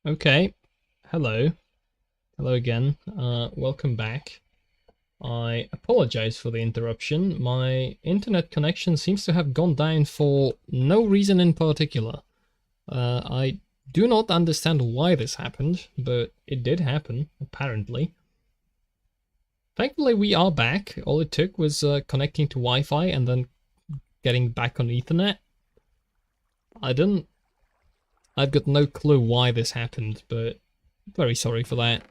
Okay, hello. Hello again. Welcome back. I apologize for the interruption. My internet connection seems to have gone down for no reason in particular. I do not understand why this happened, but it did happen, apparently. Thankfully, we are back. All it took was connecting to Wi-Fi and then getting back on Ethernet. I've got no clue why this happened, but very sorry for that.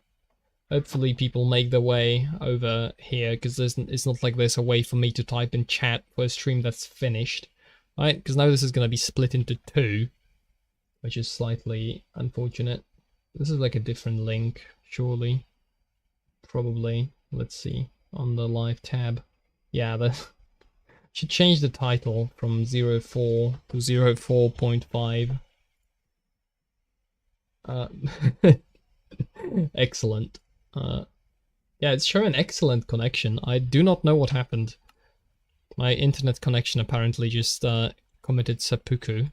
Hopefully people make their way over here, because it's not like there's a way for me to type in chat for a stream that's finished. Right, because now this is going to be split into two, which is slightly unfortunate. This is like a different link, surely. Probably. Let's see, on the live tab. Yeah, that should change the title from 04 to 04.5. Excellent. Yeah, it's showing excellent connection. I do not know what happened. My internet connection apparently just committed seppuku.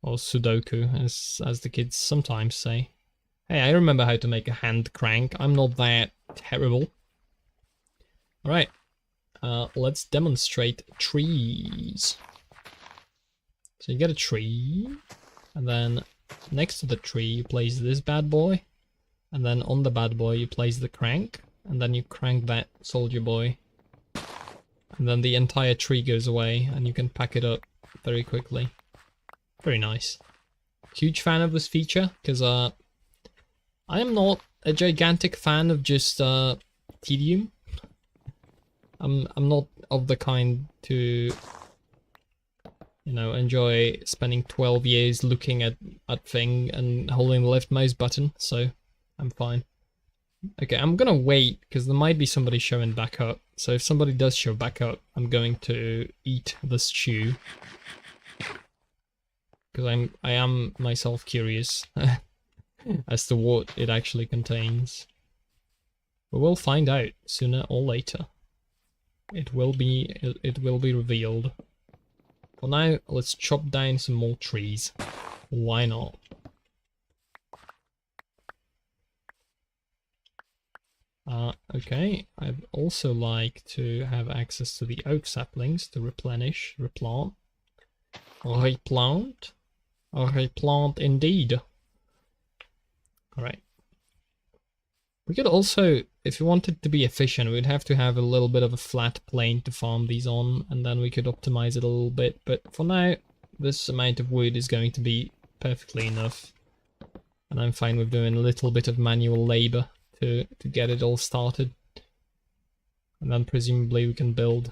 Or sudoku, as the kids sometimes say. Hey, I remember how to make a hand crank. I'm not that terrible. Alright. Let's demonstrate trees. So you get a tree, and then next to the tree you place this bad boy, and then on the bad boy you place the crank, and then you crank that soldier boy, and then the entire tree goes away and you can pack it up very quickly. Very nice. Huge fan of this feature, because I am not a gigantic fan of just tedium. I'm not of the kind to, you know, enjoy spending 12 years looking at thing and holding the left mouse button, so I'm fine. Okay, I'm gonna wait, because there might be somebody showing back up. So if somebody does show back up, I'm going to eat the stew. Because I am myself curious as to what it actually contains. But we'll find out sooner or later. It will be revealed. For now, let's chop down some more trees. Why not? Okay, I'd also like to have access to the oak saplings to replenish, replant. Replant? Replant indeed. Alright. We could also, if we wanted to be efficient, we'd have to have a little bit of a flat plane to farm these on, and then we could optimize it a little bit, but for now, this amount of wood is going to be perfectly enough. And I'm fine with doing a little bit of manual labor to get it all started. And then presumably we can build.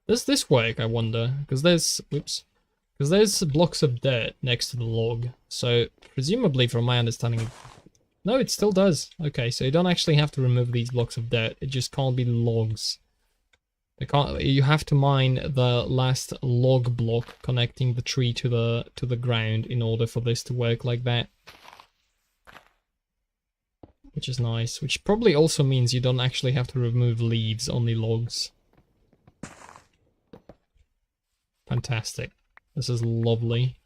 Does this work, I wonder? Because there's, whoops. Because there's blocks of dirt next to the log, so presumably from my understanding... No, it still does. Okay, so you don't actually have to remove these blocks of dirt, it just can't be logs. You have to mine the last log block connecting the tree to the ground in order for this to work like that. Which is nice, which probably also means you don't actually have to remove leaves, only logs. Fantastic. This is lovely.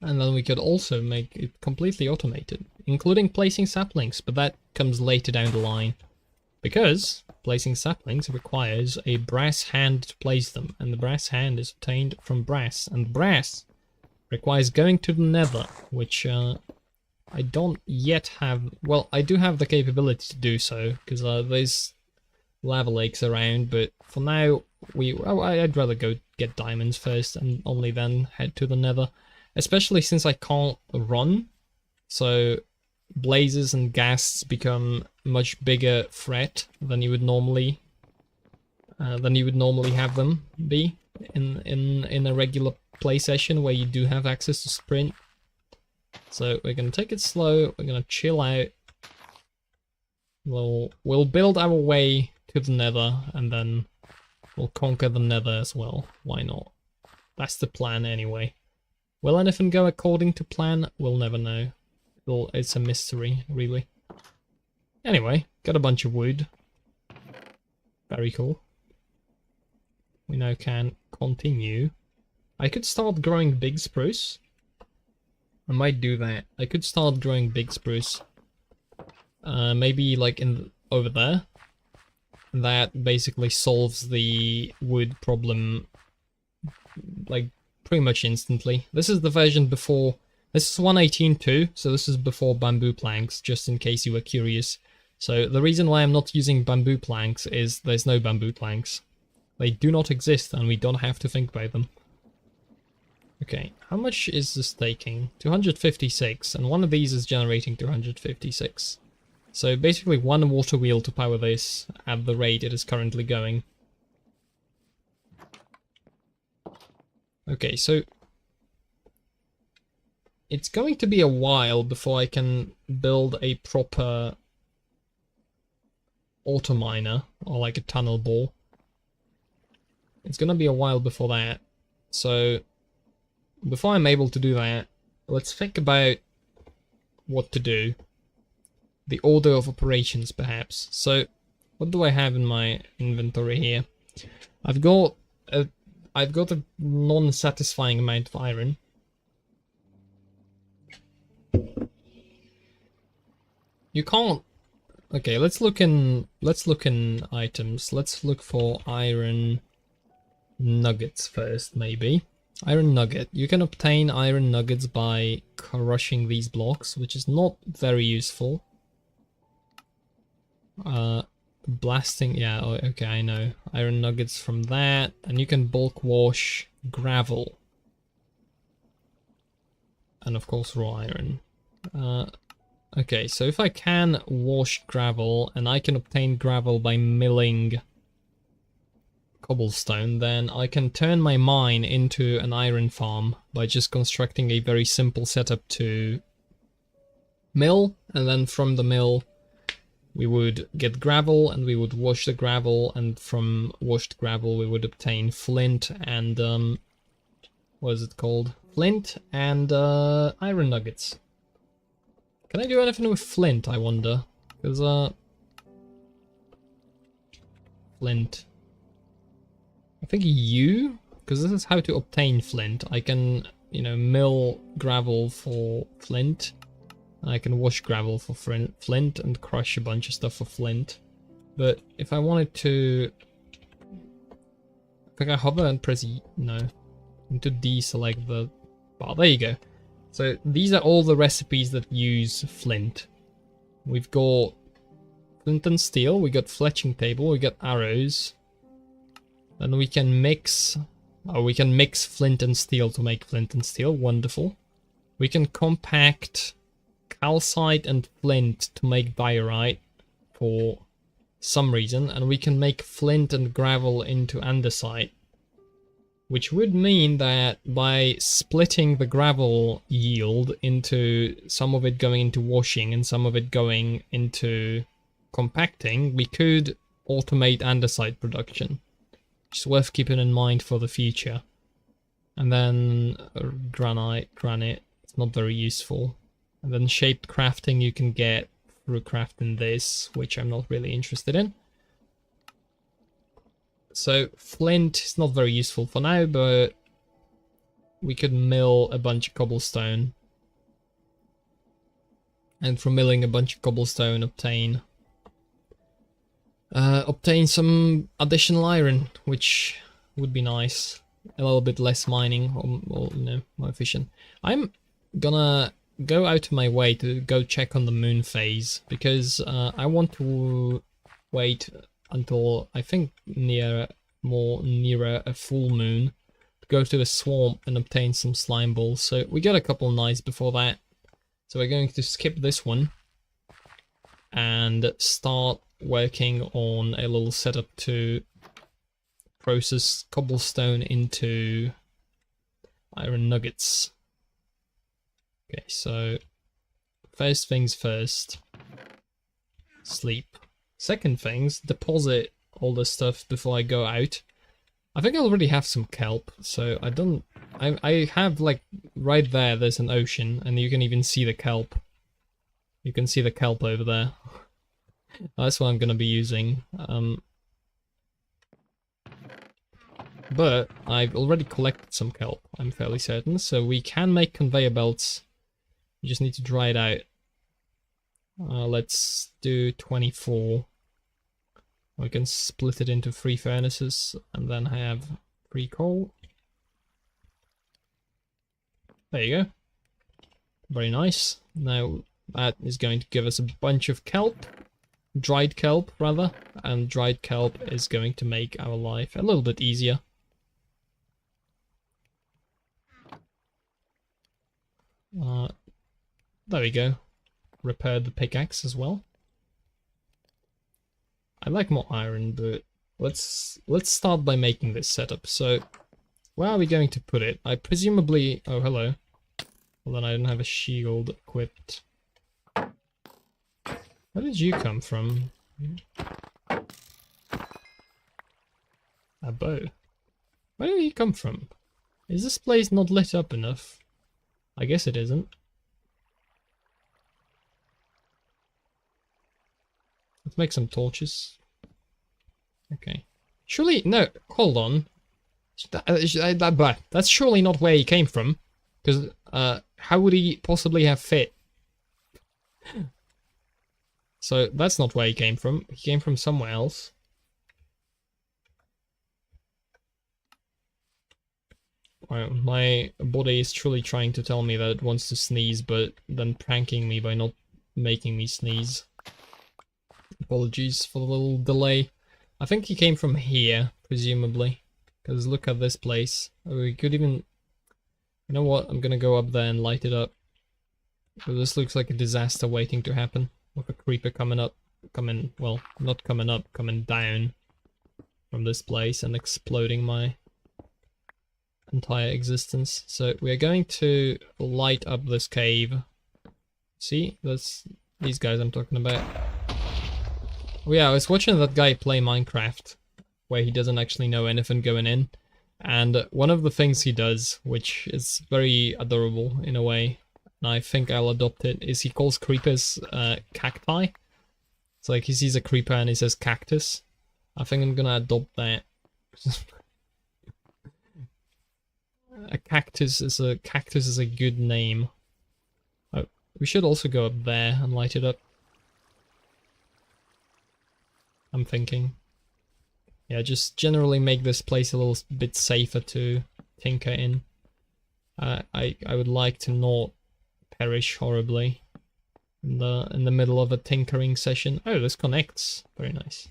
And then we could also make it completely automated, including placing saplings, but that comes later down the line. Because placing saplings requires a brass hand to place them, and the brass hand is obtained from brass, and brass requires going to the nether, which I don't yet have. Well, I do have the capability to do so, because there's lava lakes around, but for now, I'd rather go get diamonds first, and only then head to the nether. Especially since I can't run, so blazes and ghasts become much bigger threat than you would normally have them be in a regular play session where you do have access to sprint. So we're gonna take it slow. We're gonna chill out. We'll build our way to the nether, and then we'll conquer the nether as well. Why not? That's the plan anyway. Will anything go according to plan? We'll never know. It's a mystery, really. Anyway, got a bunch of wood. Very cool. We now can continue. I could start growing big spruce, I might do that. I could start growing big spruce. Maybe like over there. That basically solves the wood problem like pretty much instantly. This is the version before. This is 1.18.2, so this is before bamboo planks, just in case you were curious. So the reason why I'm not using bamboo planks is there's no bamboo planks. They do not exist and we don't have to think about them. Okay, how much is this taking? 256, and one of these is generating 256. So basically one water wheel to power this at the rate it is currently going. Okay, so it's going to be a while before I can build a proper auto miner, or like a tunnel bore. It's gonna be a while before that. So before I'm able to do that, let's think about what to do. The order of operations, perhaps. So what do I have in my inventory here? I've got a non-satisfying amount of iron. You can't. Okay, let's look in items. Let's look for iron nuggets first, maybe. Iron nugget. You can obtain iron nuggets by crushing these blocks, which is not very useful. Blasting, yeah, okay, I know. Iron nuggets from that, and you can bulk wash gravel. And of course raw iron. Okay, so if I can wash gravel, and I can obtain gravel by milling cobblestone, then I can turn my mine into an iron farm by just constructing a very simple setup to mill, and then from the mill we would get gravel, and we would wash the gravel, and from washed gravel we would obtain flint and, what is it called? Flint and iron nuggets. Can I do anything with flint, I wonder? Because, flint. I think because this is how to obtain flint. I can, you know, mill gravel for flint. I can wash gravel for flint and crush a bunch of stuff for flint. But if I wanted to... I think I hover and press E. No. I need to deselect the bar. There you go. So these are all the recipes that use flint. We've got flint and steel, we got fletching table, we got arrows. Then we can mix... Oh, we can mix flint and steel to make flint and steel. Wonderful. We can compact calcite and flint to make diorite for some reason. And we can make flint and gravel into andesite. Which would mean that by splitting the gravel yield into some of it going into washing and some of it going into compacting, we could automate andesite production. Which is worth keeping in mind for the future. And then granite, it's not very useful. And then shaped crafting you can get through crafting this, which I'm not really interested in. So flint is not very useful for now, but we could mill a bunch of cobblestone. And from milling a bunch of cobblestone obtain some additional iron, which would be nice. A little bit less mining, or you know, more efficient. I'm gonna go out of my way to go check on the moon phase, because I want to wait until I think nearer a full moon to go to the swamp and obtain some slime balls. So we got a couple nights before that. So we're going to skip this one and start working on a little setup to process cobblestone into iron nuggets. Okay, so first things first, sleep. Second things, deposit all the stuff before I go out. I think I already have some kelp, so I have, like, right there's an ocean, and you can even see the kelp. You can see the kelp over there. That's what I'm gonna be using. But I've already collected some kelp, I'm fairly certain, so we can make conveyor belts You just need to dry it out. Let's do 24. We can split it into 3 furnaces and then have 3 coal. There you go. Very nice. Now that is going to give us a bunch of kelp. Dried kelp, rather. And dried kelp is going to make our life a little bit easier. There we go. Repair the pickaxe as well. I like more iron, but let's start by making this setup. So, where are we going to put it? I presumably... Oh, hello. Well, then I don't have a shield equipped. Where did you come from? A bow. Where did you come from? Is this place not lit up enough? I guess it isn't. Let's make some torches. Okay. Surely, no, hold on. That's surely not where he came from. Because, how would he possibly have fit? So, that's not where he came from. He came from somewhere else. My body is truly trying to tell me that it wants to sneeze, but then pranking me by not making me sneeze. Apologies for the little delay. I think he came from here, presumably. Because look at this place. We could even... You know what? I'm gonna go up there and light it up. Because this looks like a disaster waiting to happen. With a creeper coming up. Well, not coming up, coming down from this place and exploding my entire existence. So we are going to light up this cave. See? That's these guys I'm talking about. Oh yeah, I was watching that guy play Minecraft, where he doesn't actually know anything going in. And one of the things he does, which is very adorable in a way, and I think I'll adopt it, is he calls creepers cacti. It's like he sees a creeper and he says cactus. I think I'm gonna adopt that. A cactus is a good name. Oh, we should also go up there and light it up. I'm thinking. Yeah, just generally make this place a little bit safer to tinker in. I would like to not perish horribly in the middle of a tinkering session. Oh, this connects. Very nice.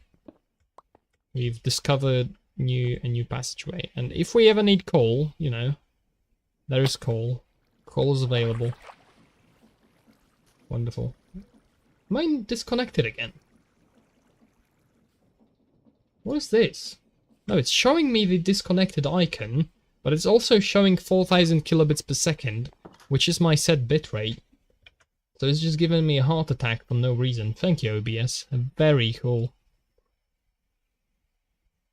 We've discovered a new passageway, and if we ever need coal, you know, there is coal. Coal is available. Wonderful. Am I disconnected again? What is this? No, it's showing me the disconnected icon, but it's also showing 4000 kilobits per second, which is my set bitrate. So it's just giving me a heart attack for no reason. Thank you, OBS. Very cool.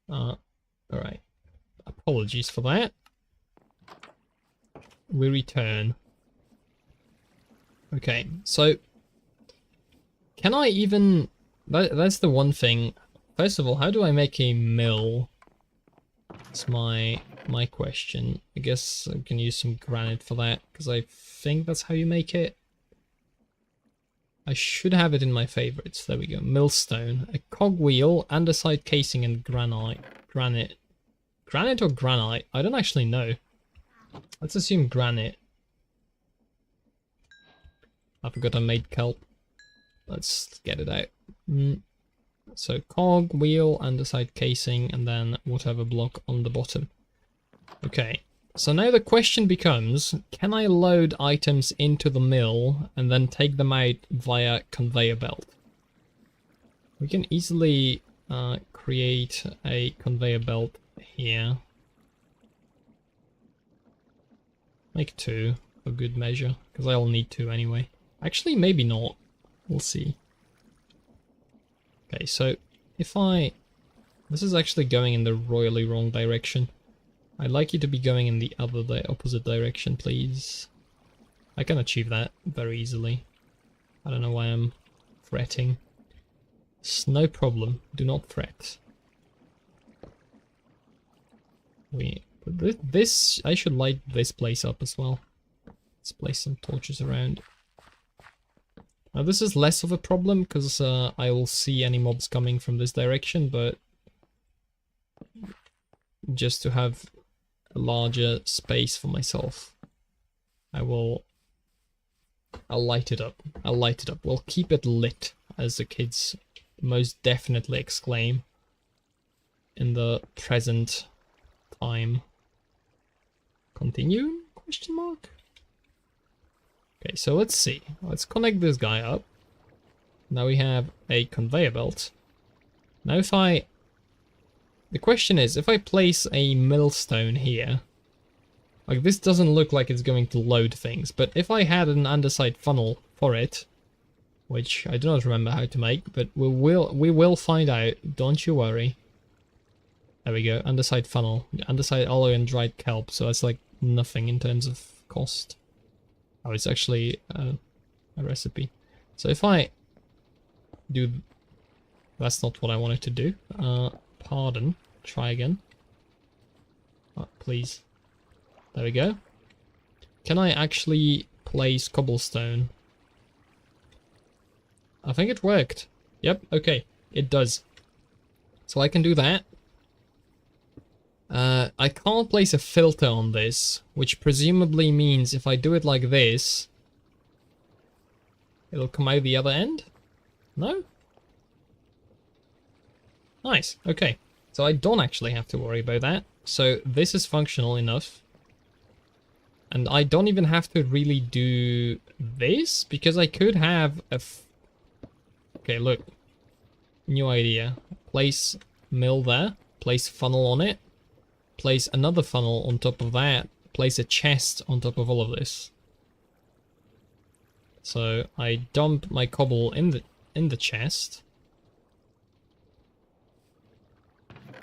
Alright. Apologies for that. We return. Okay, so... Can I even... That's the one thing... First of all, how do I make a mill? That's my question. I guess I can use some granite for that, because I think that's how you make it. I should have it in my favorites. There we go. Millstone, a cogwheel, andesite casing, and granite. Granite or granite? I don't actually know. Let's assume granite. I forgot I made kelp. Let's get it out. So cog, wheel, andesite casing, and then whatever block on the bottom. Okay, so now the question becomes, can I load items into the mill and then take them out via conveyor belt? We can easily create a conveyor belt here. Make 2 for good measure, because I'll need 2 anyway. Actually, maybe not. We'll see. Okay, so if this is actually going in the royally wrong direction. I'd like you to be going in the opposite direction, please. I can achieve that very easily. I don't know why I'm fretting. It's no problem. Do not fret. I should light this place up as well. Let's place some torches around. Now this is less of a problem because I will see any mobs coming from this direction, but just to have a larger space for myself, I'll light it up. I'll light it up. We'll keep it lit, as the kids most definitely exclaim in the present time. Continue? Question mark? Okay, so let's see. Let's connect this guy up. Now we have a conveyor belt. Now the question is, if I place a millstone here, like this doesn't look like it's going to load things, but if I had an underside funnel for it, which I do not remember how to make, but we will find out, don't you worry. There we go, underside funnel, underside alloy and dried kelp, so that's like nothing in terms of cost. Oh, it's actually a recipe. So if I do... That's not what I wanted to do. Pardon. Try again. Oh, please. There we go. Can I actually place cobblestone? I think it worked. Yep, okay. It does. So I can do that. I can't place a filter on this, which presumably means if I do it like this, it'll come out the other end? No? Nice, okay. So I don't actually have to worry about that. So this is functional enough. And I don't even have to really do this, because I could have a... Okay, look. New idea. Place mill there, place funnel on it, place another funnel on top of that, place a chest on top of all of this. So I dump my cobble in the chest.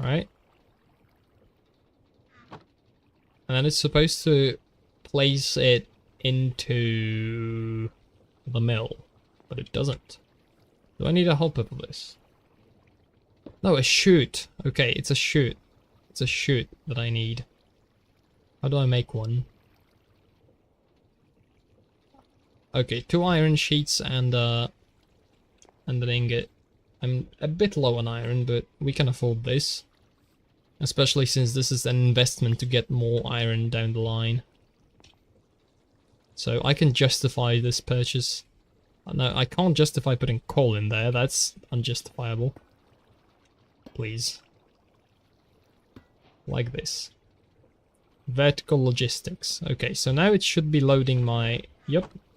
Right. And then it's supposed to place it into the mill, but it doesn't. Do I need a hopper for this? No, a chute. Okay, it's a chute. It's a chute that I need. How do I make one? Okay, 2 iron sheets and an ingot. I'm a bit low on iron, but we can afford this. Especially since this is an investment to get more iron down the line. So I can justify this purchase. No, I can't justify putting coal in there. That's unjustifiable. Please. Like this. Vertical logistics. Okay, so now it should be loading my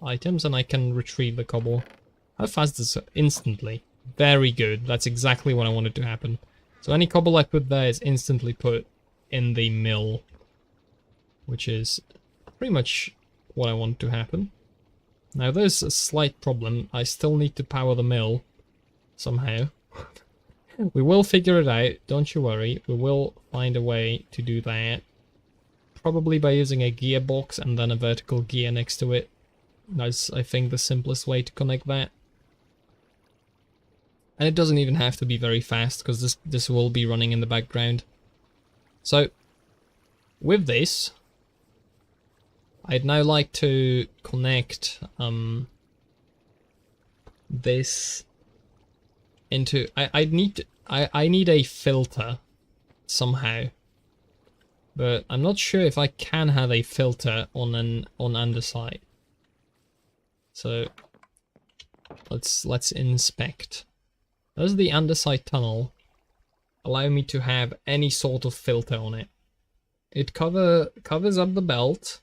items and I can retrieve the cobble. How fast is it? Instantly. Very good. That's exactly what I wanted to happen. So any cobble I put there is instantly put in the mill, which is pretty much what I want to happen. Now there's a slight problem. I still need to power the mill somehow. We will figure it out, don't you worry. We will find a way to do that. Probably by using a gearbox and then a vertical gear next to it. That's, I think, the simplest way to connect that. And it doesn't even have to be very fast, because this will be running in the background. So, with this, I'd now like to connect this into... I need a filter somehow. But I'm not sure if I can have a filter on underside. So let's inspect. Does the underside tunnel allow me to have any sort of filter on it? It covers up the belt.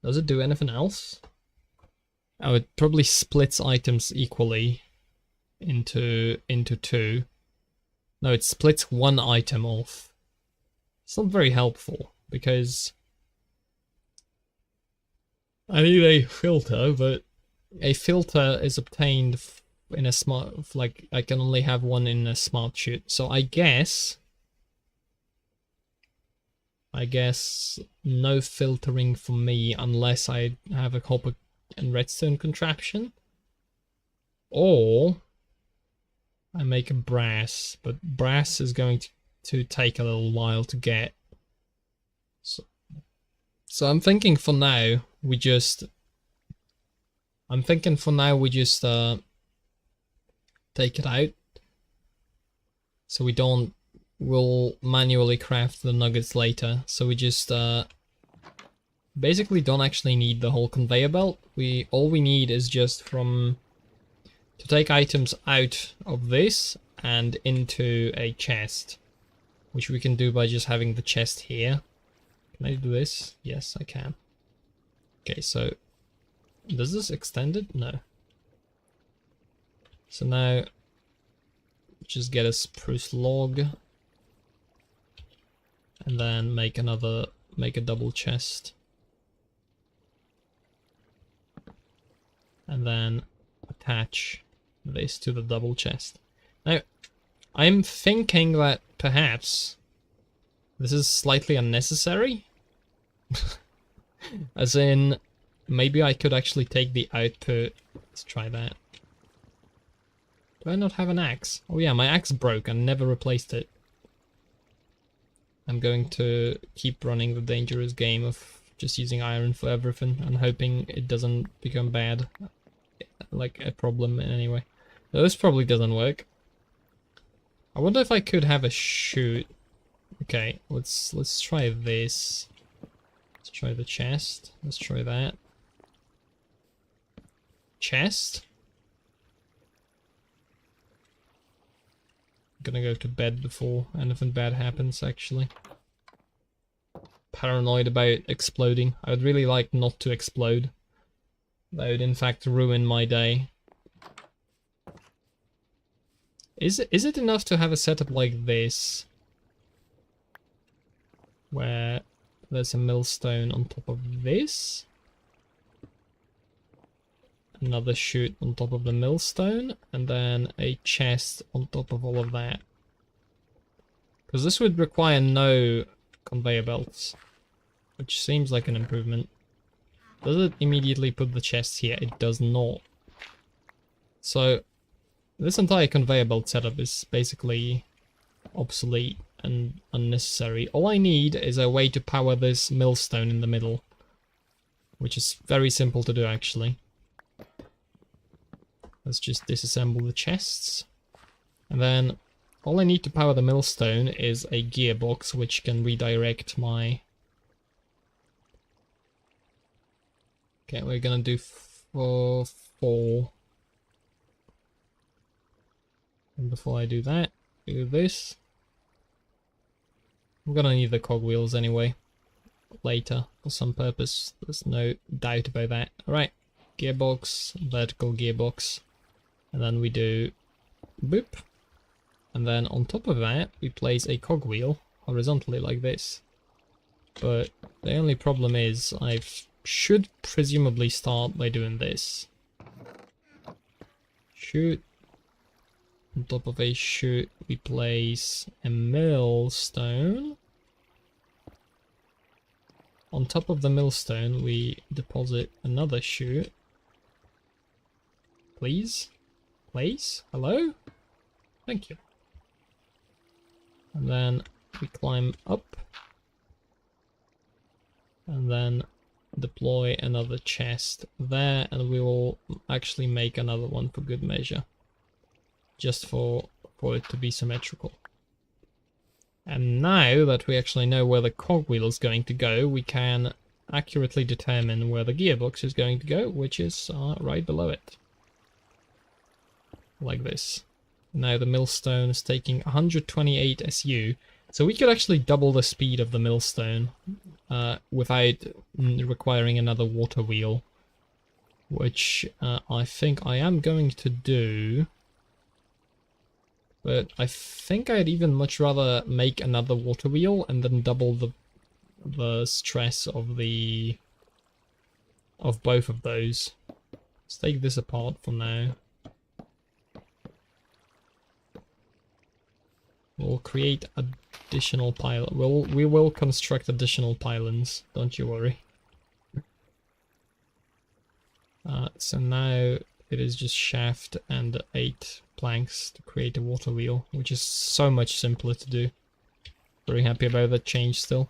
Does it do anything else? Oh, it probably splits items equally into 2. No, it splits 1 item off. It's not very helpful, because I need a filter, but a filter is obtained in a smart, like, I can only have one in a smart chute. So I guess no filtering for me unless I have a copper and redstone contraption. Or I make a brass, but brass is going to take a little while to get. So I'm thinking for now, we just I'm thinking for now we just take it out. So we don't, we'll manually craft the nuggets later. So we just basically don't actually need the whole conveyor belt. All we need is just to take items out of this and into a chest, which we can do by just having the chest here. Can I do this? Yes, I can. Okay, so does this extend it? No. So now just get a spruce log and then make a double chest. And then attach this to the double chest. Now, I'm thinking that perhaps this is slightly unnecessary. As in, maybe I could actually take the output. Let's try that. Do I not have an axe? Oh yeah, my axe broke and never replaced it. I'm going to keep running the dangerous game of just using iron for everything and hoping it doesn't become bad. Like a problem in any way. No, this probably doesn't work. I wonder if I could have a chute. Okay, let's try this. Let's try the chest. Let's try that. Chest? I'm gonna go to bed before anything bad happens, actually. Paranoid about exploding. I would really like not to explode. That would in fact ruin my day. Is it enough to have a setup like this? Where there's a millstone on top of this? Another chute on top of the millstone, and then a chest on top of all of that. Because this would require no conveyor belts, which seems like an improvement. Does it immediately put the chest here? It does not. So this entire conveyor belt setup is basically obsolete and unnecessary. All I need is a way to power this millstone in the middle, which is very simple to do actually. Let's just disassemble the chests. And then all I need to power the millstone is a gearbox which can redirect my... Okay, we're gonna do four. And before I do that, do this. I'm gonna need the cogwheels anyway, later, for some purpose. There's no doubt about that. Alright, gearbox, vertical gearbox. And then we do boop. And then on top of that, we place a cogwheel horizontally like this. But the only problem is I should presumably start by doing this. Chute. On top of a chute, we place a millstone. On top of the millstone, we deposit another chute. Please? Please? Hello? Thank you. And then we climb up. And then deploy another chest there, and we will actually make another one for good measure. Just for it to be symmetrical. And now that we actually know where the cogwheel is going to go, we can accurately determine where the gearbox is going to go, which is right below it. Like this. Now the millstone is taking 128 SU, so we could actually double the speed of the millstone without requiring another water wheel, which I think I am going to do. But I think I'd even much rather make another water wheel and then double the stress of both of those. Let's take this apart for now. We'll create additional pylons. We will construct additional pylons, don't you worry. So now it is just shaft and 8 planks to create a water wheel, which is so much simpler to do. Very happy about that change still.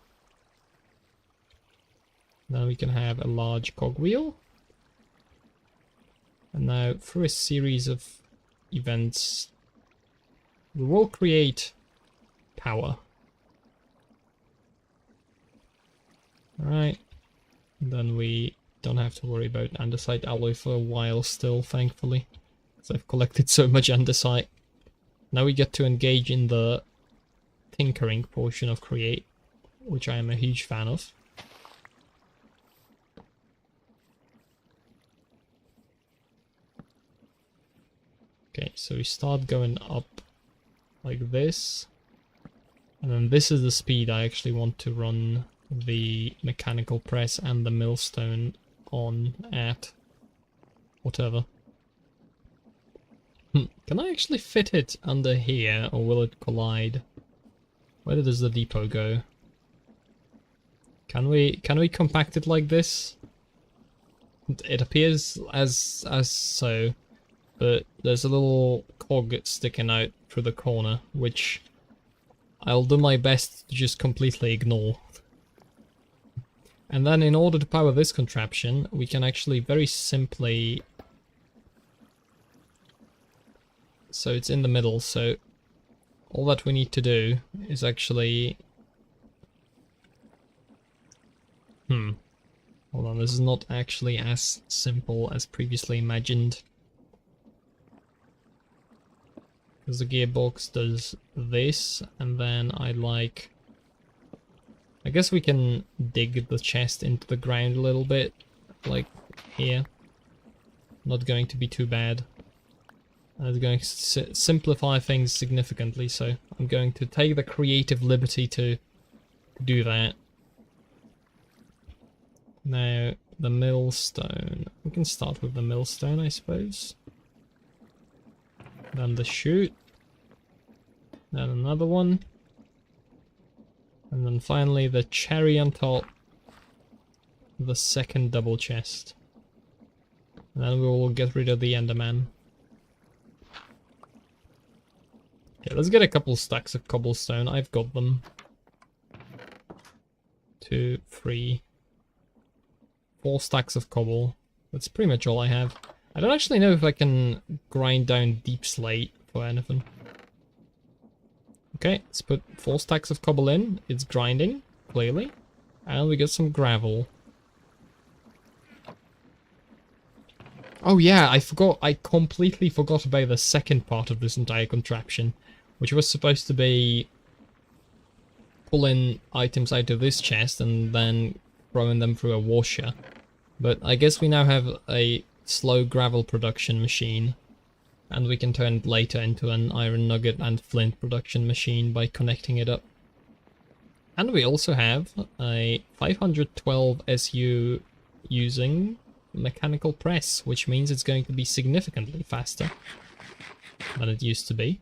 Now we can have a large cogwheel. And now, through a series of events, we will create power. Alright. Then we don't have to worry about andesite alloy for a while still, thankfully. Because I've collected so much andesite. Now we get to engage in the tinkering portion of create, which I am a huge fan of. Okay, so we start going up like this. And then this is the speed I actually want to run the mechanical press and the millstone on at. Whatever. Can I actually fit it under here, or will it collide? Where does the depot go? Can we compact it like this? It appears as so, but there's a little cog sticking out through the corner, which I'll do my best to just completely ignore. And then in order to power this contraption, we can actually very simply... So it's in the middle, so all that we need to do is actually... Hold on, this is not actually as simple as previously imagined. Because the gearbox does this, and then I guess we can dig the chest into the ground a little bit, like here. Not going to be too bad. And it's going to simplify things significantly, so I'm going to take the creative liberty to do that. Now, the millstone. We can start with the millstone, I suppose. Then the chute. Then another one. And then finally the cherry on top. The second double chest. And then we will get rid of the Enderman. Okay, let's get a couple stacks of cobblestone. I've got them. 2, 3, 4 stacks of cobble. That's pretty much all I have. I don't actually know if I can grind down deep slate for anything. Okay, let's put 4 stacks of cobble in. It's grinding, clearly. And we get some gravel. Oh yeah, I completely forgot about the second part of this entire contraption, which was supposed to be pulling items out of this chest and then throwing them through a washer. But I guess we now have a slow gravel production machine, and we can turn it later into an iron nugget and flint production machine by connecting it up. And we also have a 512 SU using mechanical press, which means it's going to be significantly faster than it used to be.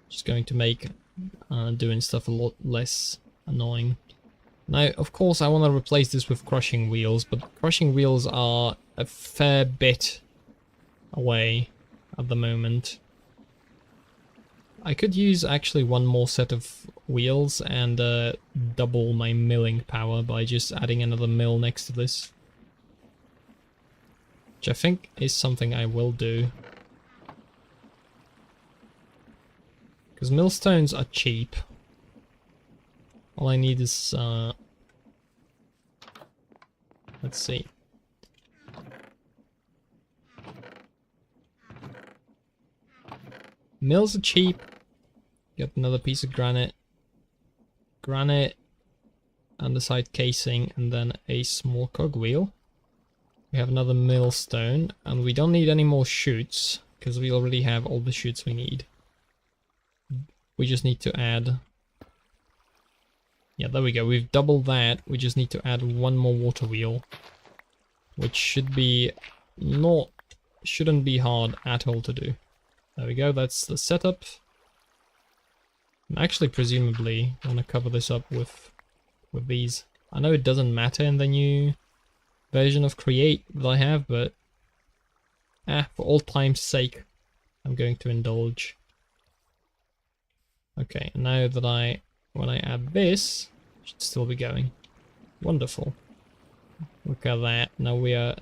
Just going to make doing stuff a lot less annoying. Now, of course, I want to replace this with crushing wheels, but crushing wheels are a fair bit away at the moment. I could use actually one more set of wheels and double my milling power by just adding another mill next to this. Which I think is something I will do. Because millstones are cheap. All I need is... let's see. Mills are cheap. Get another piece of granite. Granite, andesite casing, and then a small cogwheel. We have another millstone, and we don't need any more chutes, because we already have all the chutes we need. We just need to add... Yeah, there we go. We've doubled that. We just need to add one more water wheel, which shouldn't be hard at all to do. There we go. That's the setup. I'm actually presumably want to cover this up with these. I know it doesn't matter in the new version of Create that I have, but for old time's sake, I'm going to indulge. Okay, now that when I add this, it should still be going. Wonderful. Look at that. Now we are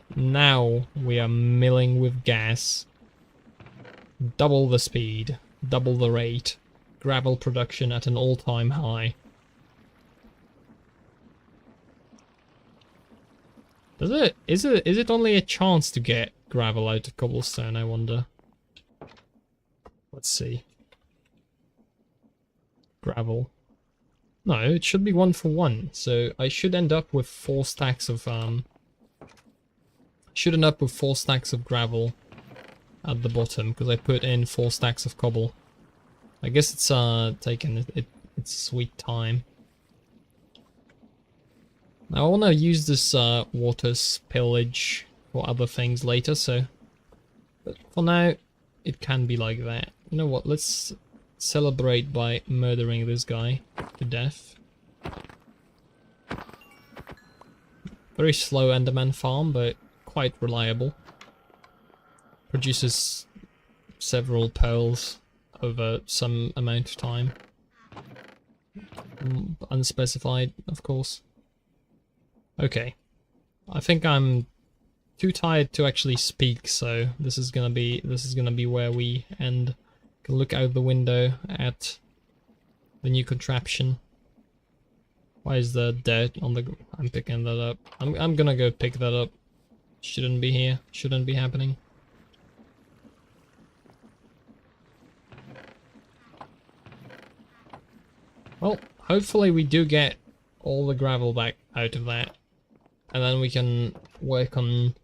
milling with gas. Double the speed, double the rate. Gravel production at an all-time high. Is it only a chance to get gravel out of cobblestone, I wonder? Let's see. Gravel. No, it should be 1 for 1. So I should end up with 4 stacks of gravel at the bottom because I put in 4 stacks of cobble. I guess it's taken its sweet time. Now I want to use this water spillage for other things later, so but for now it can be like that. You know what? Let's celebrate by murdering this guy to death. Very slow Enderman farm, but quite reliable. Produces several pearls over some amount of time. Unspecified, of course. Okay. I think I'm too tired to actually speak, so this is gonna be where we end. Can look out the window at the new contraption. Why is the dirt on the... I'm picking that up. I'm gonna go pick that up. Shouldn't be here. Shouldn't be happening. Well, hopefully we do get all the gravel back out of that. And then we can work on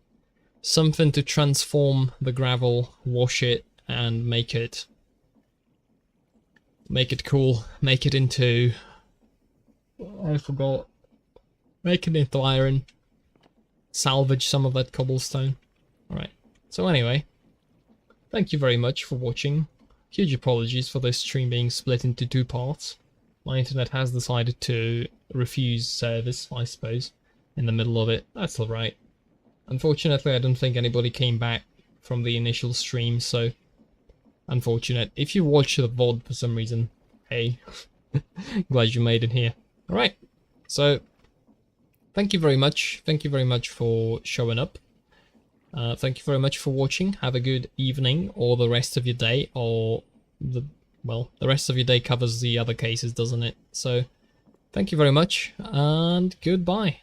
something to transform the gravel, wash it, and make it cool. Make it into... I forgot. Make it into iron. Salvage some of that cobblestone. Alright. So anyway, thank you very much for watching. Huge apologies for this stream being split into 2 parts. My internet has decided to refuse service, I suppose, in the middle of it. That's alright. Unfortunately, I don't think anybody came back from the initial stream, so unfortunate. If you watch the VOD for some reason, hey, glad you made it here. Alright, so thank you very much. Thank you very much for showing up. Thank you very much for watching. Have a good evening or the rest of your day, or well, the rest of your day covers the other cases, doesn't it? So thank you very much and goodbye.